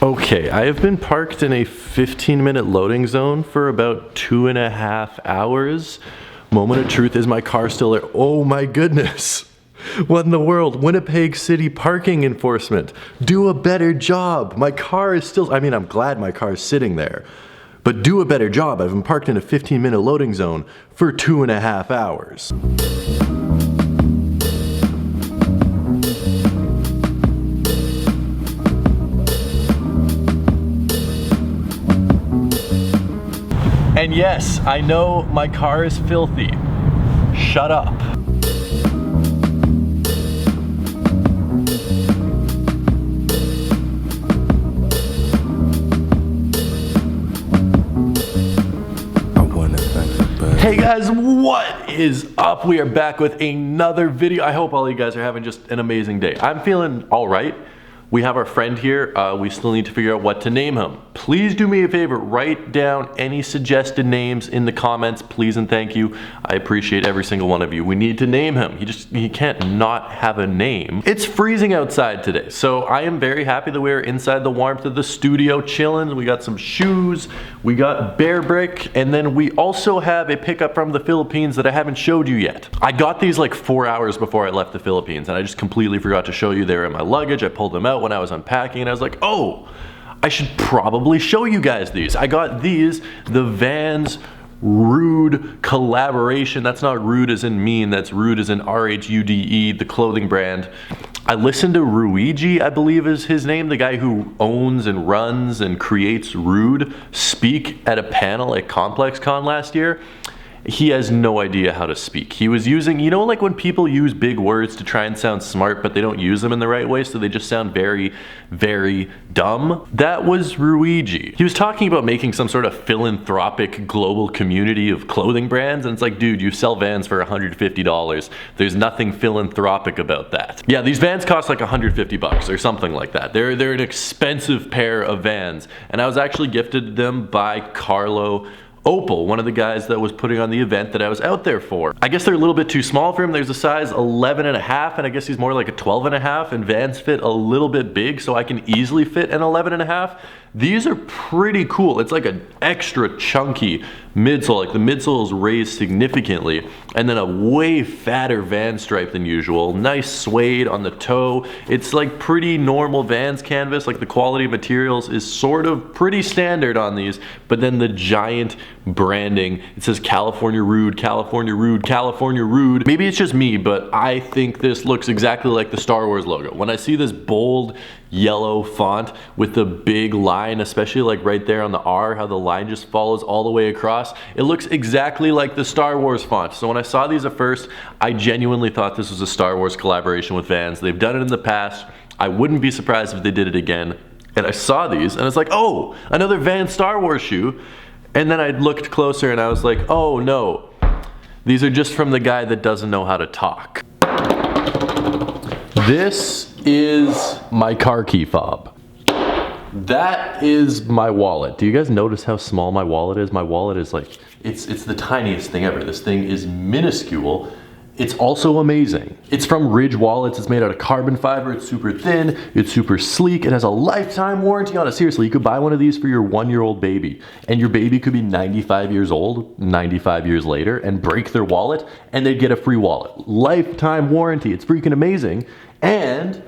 Okay, I have been parked in a 15-minute loading zone for about 2.5 hours. Moment of truth, is my car still there? Oh my goodness. What in the world? Winnipeg City Parking Enforcement. Do a better job. My car is still, I mean, I'm glad my car is sitting there, but do a better job. I've been parked in a 15-minute loading zone for 2.5 hours. And yes, I know my car is filthy. Shut up. Hey guys, what is up? We are back with another video. I hope all you guys are having just an amazing day. I'm feeling all right. We have our friend here. We still need to figure out what to name him. Please do me a favor, write down any suggested names in the comments, please and thank you. I appreciate every single one of you. We need to name him. He can't not have a name. It's freezing outside today, so I am very happy that we're inside the warmth of the studio chilling. We got some shoes, we got Bear Brick, and then we also have a pickup from the Philippines that I haven't showed you yet. I got these like 4 hours before I left the Philippines, and I just completely forgot to show you. They were in my luggage. I pulled them out when I was unpacking, and I was like, oh, I should probably show you guys these. I got these, the Vans Rude collaboration. That's not rude as in mean, that's rude as in R-H-U-D-E, the clothing brand. I listened to Ruigi, I believe is his name, the guy who owns and runs and creates Rude, speak at a panel at ComplexCon last year. He has no idea how to speak. He was using, you know, like when people use big words to try and sound smart, but they don't use them in the right way, so they just sound very, very dumb? That was Ruigi. He was talking about making some sort of philanthropic global community of clothing brands, and it's like, dude, you sell Vans for $150. There's nothing philanthropic about that. Yeah, these Vans cost like $150 or something like that. They're an expensive pair of Vans, and I was actually gifted them by Carlo Opal, one of the guys that was putting on the event that I was out there for. I guess they're a little bit too small for him. There's a size 11.5, and I guess he's more like a 12.5, and Vans fit a little bit big, so I can easily fit an 11.5. These are pretty cool. It's like an extra chunky midsole, like the midsole is raised significantly, and then a way fatter Vans stripe than usual. Nice suede on the toe. It's like pretty normal Vans canvas, like the quality of materials is sort of pretty standard on these, but then the giant branding, it says California Rude, California Rude, California Rude. Maybe it's just me, but I think this looks exactly like the Star Wars logo. When I see this bold yellow font with the big line, especially like right there on the R, how the line just follows all the way across, it looks exactly like the Star Wars font. So when I saw these at first, I genuinely thought this was a Star Wars collaboration with Vans. They've done it in the past. I wouldn't be surprised if they did it again. And I saw these and it's like, oh, another Vans Star Wars shoe. And then I looked closer and I was like, oh no, these are just from the guy that doesn't know how to talk. This is my car key fob. That is my wallet. Do you guys notice how small my wallet is? My wallet is like, it's the tiniest thing ever. This thing is minuscule. It's also amazing. It's from Ridge Wallets. It's made out of carbon fiber. It's super thin. It's super sleek. It has a lifetime warranty on it. Seriously, you could buy one of these for your 1-year-old baby, and your baby could be 95 years old 95 years later and break their wallet, and they'd get a free wallet. Lifetime warranty. It's freaking amazing. And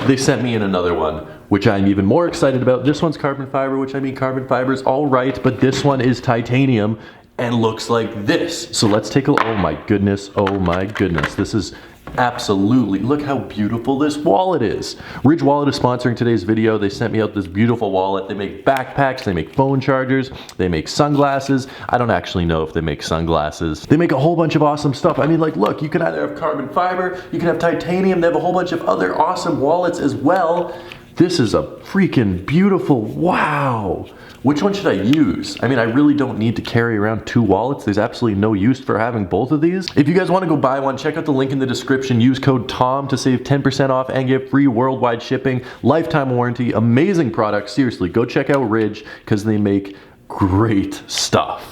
they sent me in another one, which I'm even more excited about. This one's carbon fiber, which I mean carbon fiber is all right, but this one is titanium and looks like this. So let's take a look. Oh my goodness, oh my goodness. This is absolutely, look how beautiful this wallet is. Ridge Wallet is sponsoring today's video. They sent me out this beautiful wallet. They make backpacks, they make phone chargers, they make sunglasses. I don't actually know if they make sunglasses. They make a whole bunch of awesome stuff. I mean, like, look, you can either have carbon fiber, you can have titanium. They have a whole bunch of other awesome wallets as well. This is a freaking beautiful, wow. Which one should I use? I mean, I really don't need to carry around 2 wallets. There's absolutely no use for having both of these. If you guys want to go buy one, check out the link in the description. Use code TOM to save 10% off and get free worldwide shipping, lifetime warranty, amazing product. Seriously, go check out Ridge because they make great stuff.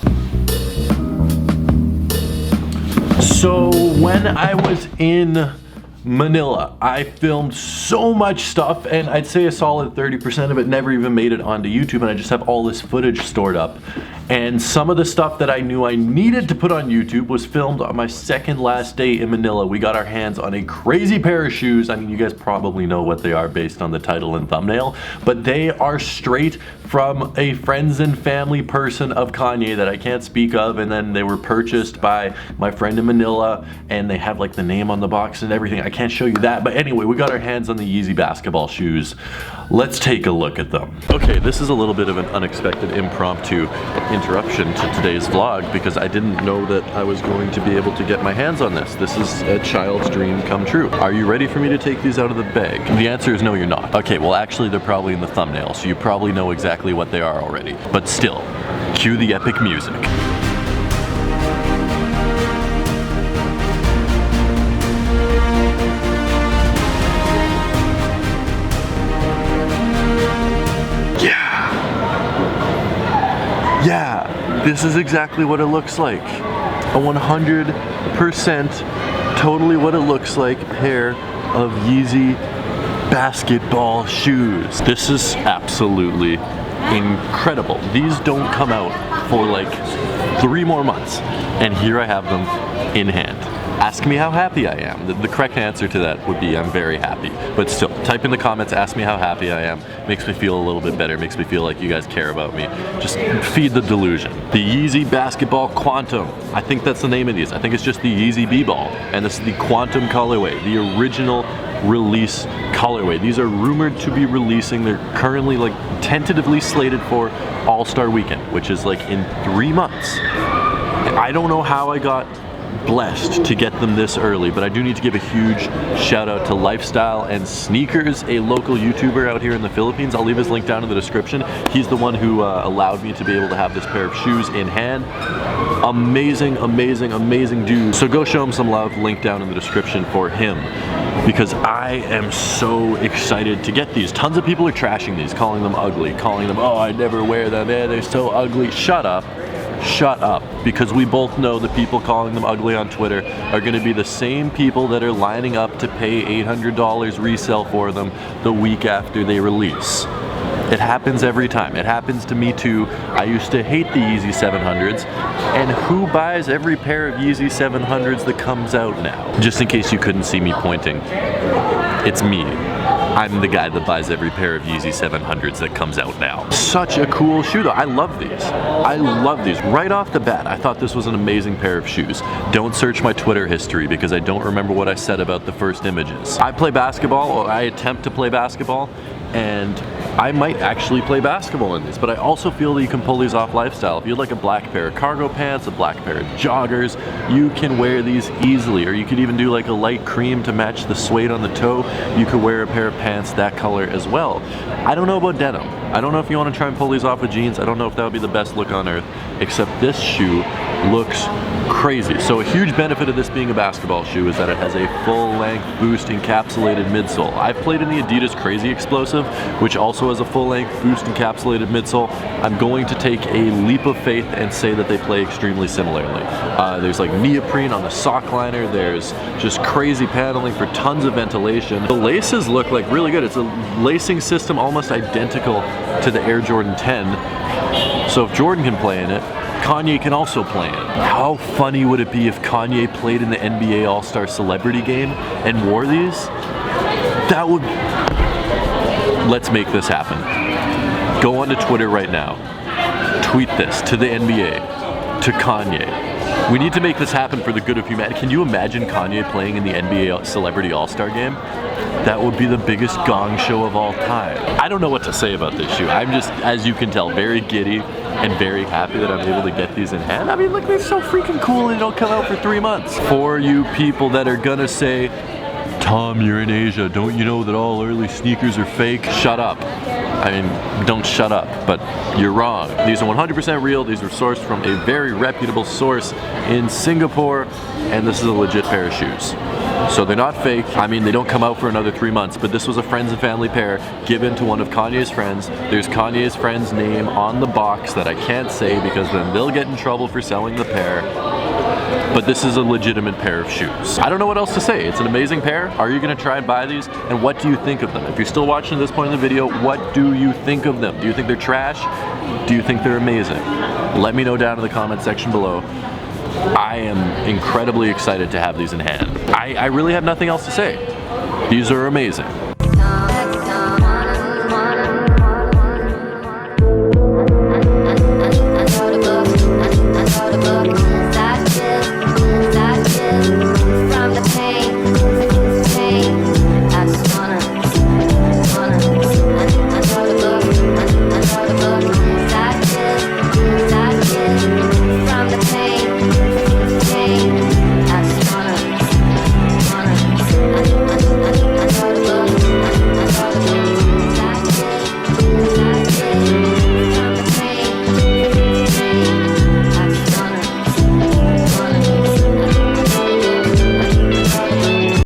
So when I was in Manila. I filmed so much stuff, and I'd say a solid 30% of it never even made it onto YouTube, and I just have all this footage stored up. And some of the stuff that I knew I needed to put on YouTube was filmed on my second last day in Manila. We got our hands on a crazy pair of shoes. I mean, you guys probably know what they are based on the title and thumbnail, but they are straight from a friends and family person of Kanye that I can't speak of, and then they were purchased by my friend in Manila, and they have like the name on the box and everything. I can't show you that, but anyway, we got our hands on the Yeezy Basketball shoes. Let's take a look at them. Okay, this is a little bit of an unexpected impromptu interruption to today's vlog because I didn't know that I was going to be able to get my hands on this. This is a child's dream come true. Are you ready for me to take these out of the bag? The answer is no, you're not. Okay, well actually they're probably in the thumbnail, so you probably know exactly what they are already. But still, cue the epic music. Yeah, this is exactly what it looks like. A 100% totally what it looks like pair of Yeezy basketball shoes. This is absolutely incredible. These don't come out for like 3 more months, and here I have them in hand. Ask me how happy I am. The correct answer to that would be I'm very happy. But still, type in the comments, ask me how happy I am. Makes me feel a little bit better, makes me feel like you guys care about me. Just feed the delusion. The Yeezy Basketball Quantum. I think that's the name of these. I think it's just the Yeezy B-Ball. And this is the Quantum colorway, the original release colorway. These are rumored to be releasing. They're currently like tentatively slated for All-Star Weekend, which is like in 3 months. I don't know how I got blessed to get them this early, but I do need to give a huge shout out to Lifestyle and Sneakers, a local YouTuber out here in the Philippines. I'll leave his link down in the description. He's the one who allowed me to be able to have this pair of shoes in hand. Amazing, amazing, amazing dude. So go show him some love, link down in the description for him, because I am so excited to get these. Tons of people are trashing these, calling them ugly, calling them, oh, I never wear them, they're so ugly. Shut up. Shut up, because we both know the people calling them ugly on Twitter are going to be the same people that are lining up to pay $800 resale for them the week after they release. It happens every time. It happens to me too. I used to hate the Yeezy 700s, and who buys every pair of Yeezy 700s that comes out now? Just in case you couldn't see me pointing, it's me. I'm the guy that buys every pair of Yeezy 700s that comes out now. Such a cool shoe though. I love these. I love these. Right off the bat, I thought this was an amazing pair of shoes. Don't search my Twitter history because I don't remember what I said about the first images. I play basketball, or I attempt to play basketball, and I might actually play basketball in these, but I also feel that you can pull these off Lifestyle. If you had like a black pair of cargo pants, a black pair of joggers, you can wear these easily. Or you could even do like a light cream to match the suede on the toe. You could wear a pair of pants that color as well. I don't know about denim. I don't know if you want to try and pull these off with jeans. I don't know if that would be the best look on earth, except this shoe looks crazy. So a huge benefit of this being a basketball shoe is that it has a full-length boost encapsulated midsole. I've played in the Adidas Crazy Explosive, which also has a full-length boost encapsulated midsole. I'm going to take a leap of faith and say that they play extremely similarly. There's like neoprene on the sock liner. There's just crazy paneling for tons of ventilation. The laces look like really good. It's a lacing system almost identical to the Air Jordan 10. So if Jordan can play in it, Kanye can also play in. How funny would it be if Kanye played in the NBA All-Star Celebrity Game and wore these? That would... Let's make this happen. Go onto Twitter right now. Tweet this to the NBA, to Kanye. We need to make this happen for the good of humanity. Can you imagine Kanye playing in the NBA Celebrity All-Star Game? That would be the biggest gong show of all time. I don't know what to say about this shoe. I'm just, as you can tell, very giddy and very happy that I'm able to get these in hand. I mean, look, they're so freaking cool and don't come out for 3 months. For you people that are gonna say, Tom, you're in Asia, don't you know that all early sneakers are fake? Shut up. I mean, don't shut up, but you're wrong. These are 100% real. These were sourced from a very reputable source in Singapore, and this is a legit pair of shoes. So they're not fake. I mean, they don't come out for another 3 months, but this was a friends and family pair given to one of Kanye's friends. There's Kanye's friend's name on the box that I can't say because then they'll get in trouble for selling the pair. but this is a legitimate pair of shoes. I don't know what else to say. It's an amazing pair. Are you gonna try and buy these? And what do you think of them? If you're still watching this point in the video, what do you think of them? Do you think they're trash? Do you think they're amazing? Let me know down in the comment section below. I am incredibly excited to have these in hand. I really have nothing else to say. These are amazing.